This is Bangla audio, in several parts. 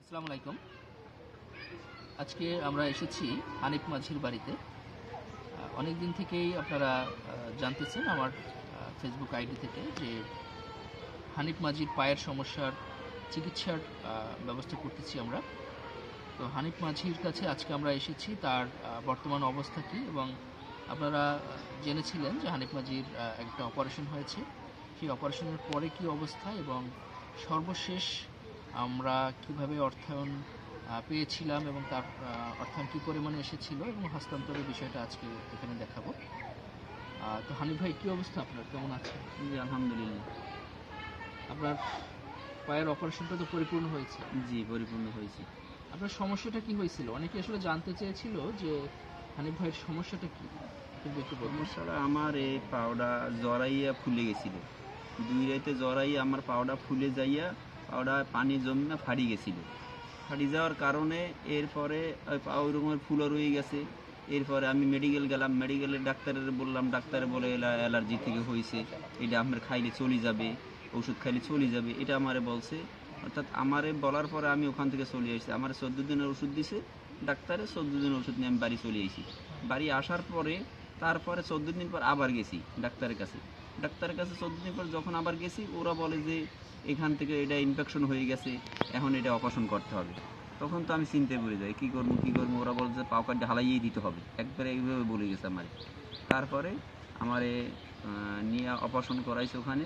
আসসালামু আলাইকুম। আজকে আমরা এসেছি হানিফ মাঝির বাড়িতে। অনেক দিন থেকেই আপনারা জানতেছেন আমার ফেসবুক আইডি থেকে যে হানিফ মাঝির পায়ের সমস্যার চিকিৎসার ব্যবস্থা করতেছি আমরা। তো হানিফ মাঝির কাছে আজকে আমরা এসেছি, তার বর্তমান অবস্থা কী, এবং আপনারা জেনেছিলেন যে হানিফ মাঝির একটা অপারেশন হয়েছে, সেই অপারেশনের পরে কী অবস্থা এবং সর্বশেষ আমরা কিভাবে অর্থায়ন পেয়েছিলাম এবং তার অর্থায়ন কী পরিমাণে এসেছিল এবং হস্তান্তরের বিষয়টা আজকে এখানে দেখাবো। তো হানিফ ভাই, কী অবস্থা আপনার, কেমন আছেন? জি, আলহামদুলিল্লাহ। আপনার পায়ের অপারেশনটা তো পরিপূর্ণ হয়েছে। জি, পরিপূর্ণ হয়েছে। আপনার সমস্যাটা কি হয়েছিল? অনেকে আসলে জানতে চেয়েছিল যে হানিফ ভাইয়ের সমস্যাটা কি, কিন্তু একটু বলুন। সমস্যাটা আমার এই পাউডা জড়াইয়া ফুলে গেছিল। 2 রাতে জড়াইয়া আমার পাউডা ফুলে যাইয়া পাউডা পানি জমিয়া ফাড়ি গেছিল। ফাড়ি যাওয়ার কারণে এরপরে ওই পা ওইরকমের ফুলও রয়ে গেছে। এরপরে আমি মেডিকেল গেলাম, মেডিকেলের ডাক্তারের বললাম, ডাক্তারে বলে অ্যালার্জি থেকে হয়েছে, এটা আপনার খাইলে চলে যাবে, ওষুধ খাইলে চলে যাবে, এটা আমারে বলছে। অর্থাৎ আমারে বলার পরে আমি ওখান থেকে চলে আসছি। আমার 14 দিনের ওষুধ দিছে ডাক্তারে, 14 দিনের ওষুধ নিয়ে আমি বাড়ি চলে এসেছি। বাড়ি আসার পরে তারপরে 14 দিন পর আবার গেছি ডাক্তারের কাছে। 14 দিন পর যখন আবার গেছি, ওরা বলে যে এখান থেকে এটা ইনফেকশন হয়ে গেছে, এখন এটা অপারেশন করতে হবে। তখন তো আমি চিন্তায় পড়ে যাই, কী করবো। ওরা বলে যে পাও কাটে হালাইয়েই দিতে হবে, একবারে এইভাবে বলে গেছে আমার। তারপরে আমারে নিয়ে অপারেশন করাইছে ওখানে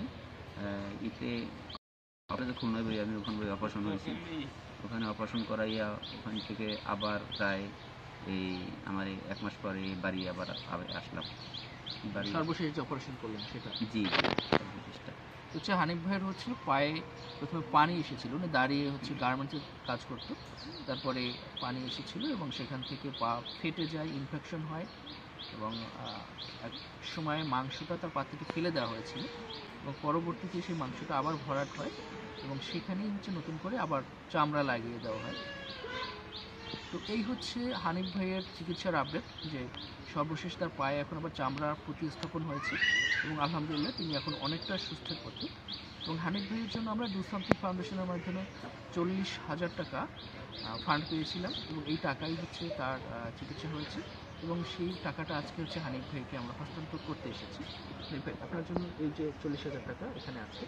ইতে খুলনায় বই, আমি ওখানে বই অপারেশন হয়েছি। ওখানে অপারেশন করাইয়া ওখান থেকে আবার প্রায় এই আমার 1 মাস পরে বাড়ি আবার আসলাম। বাড়ি সর্বশেষ যে অপারেশন করলেন সেটা? জি, সর্বশেষটা। হচ্ছে হানিফ ভাইয়ের হচ্ছে পায়ে প্রথমে পানি এসেছিল, উনি দাঁড়িয়ে হচ্ছে গার্মেন্টসের কাজ করতো, তারপরে পানি এসেছিল এবং সেখান থেকে পা ফেটে যায়, ইনফেকশন হয় এবং এক সময় মাংসটা তার পা থেকে ফেলে দেওয়া হয়েছিল এবং পরবর্তীতে সেই মাংসটা আবার ভরাট হয় এবং সেখানেই হচ্ছে নতুন করে আবার চামড়া লাগিয়ে দেওয়া হয়। তো এই হচ্ছে হানিফ ভাইয়ের চিকিৎসার আপডেট, যে সর্বশেষ তার পায়ে এখন আবার চামড়া প্রতিস্থাপন হয়েছে এবং আলহামদুলিল্লাহ তিনি এখন অনেকটা সুস্থের পথে। এবং হানিফ ভাইয়ের জন্য আমরা ডু সামথিং ফাউন্ডেশনের মাধ্যমে 40,000 টাকা ফান্ড পেয়েছিলাম এবং এই টাকাই হচ্ছে তার চিকিৎসা হয়েছে এবং সেই টাকাটা আজকে হচ্ছে হানিফ ভাইকে আমরা হস্তান্তর করতে এসেছি। হানিফ ভাই, আপনার জন্য এই যে 40,000 টাকা এখানে আছে,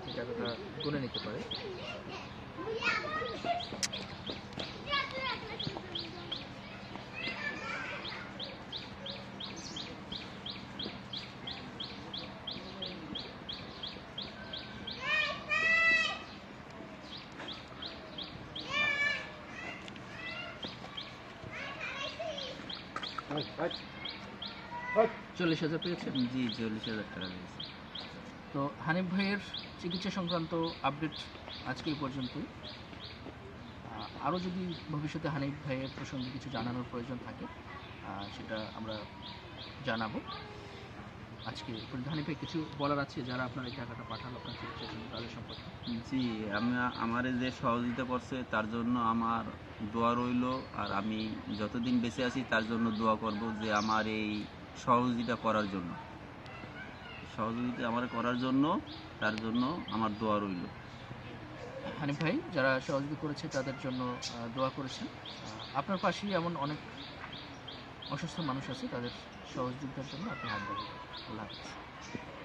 এই টাকাটা গুনে নিতে পারে। জি, 40,000 পেয়েছেন? 40,000 টাকা দিয়েছে। তো হানিফ ভাইয়ের চিকিৎসা সংক্রান্ত আপডেট আজকে এই পর্যন্তই। আরও যদি ভবিষ্যতে হানিফ ভাইয়ের প্রসঙ্গে কিছু জানানোর প্রয়োজন থাকে সেটা আমরা জানাবো। আজকে হানিফ ভাই, কিছু বলার আছে যারা আপনার এই টাকাটা পাঠালো আপনার চিকিৎসার জন্য, তাদের সম্পর্কে? জি, আমারে যে সহযোগিতা করছে তার জন্য আমার দোয়া রইল। আর আমি যতদিন বেঁচে আছি তার জন্য দোয়া করব, যে আমার এই সহযোগিতা করার জন্য, তার জন্য আমার দোয়া রইল। হানিফ ভাই, যারা সহযোগিতা করেছে তাদের জন্য দোয়া করেছেন। আপনার পাশেই এমন অনেক অসুস্থ মানুষ আছে, তাদের সহযোগিতার জন্য আপনি হাত বাড়াবেন। আল্লাহ হাফেজ।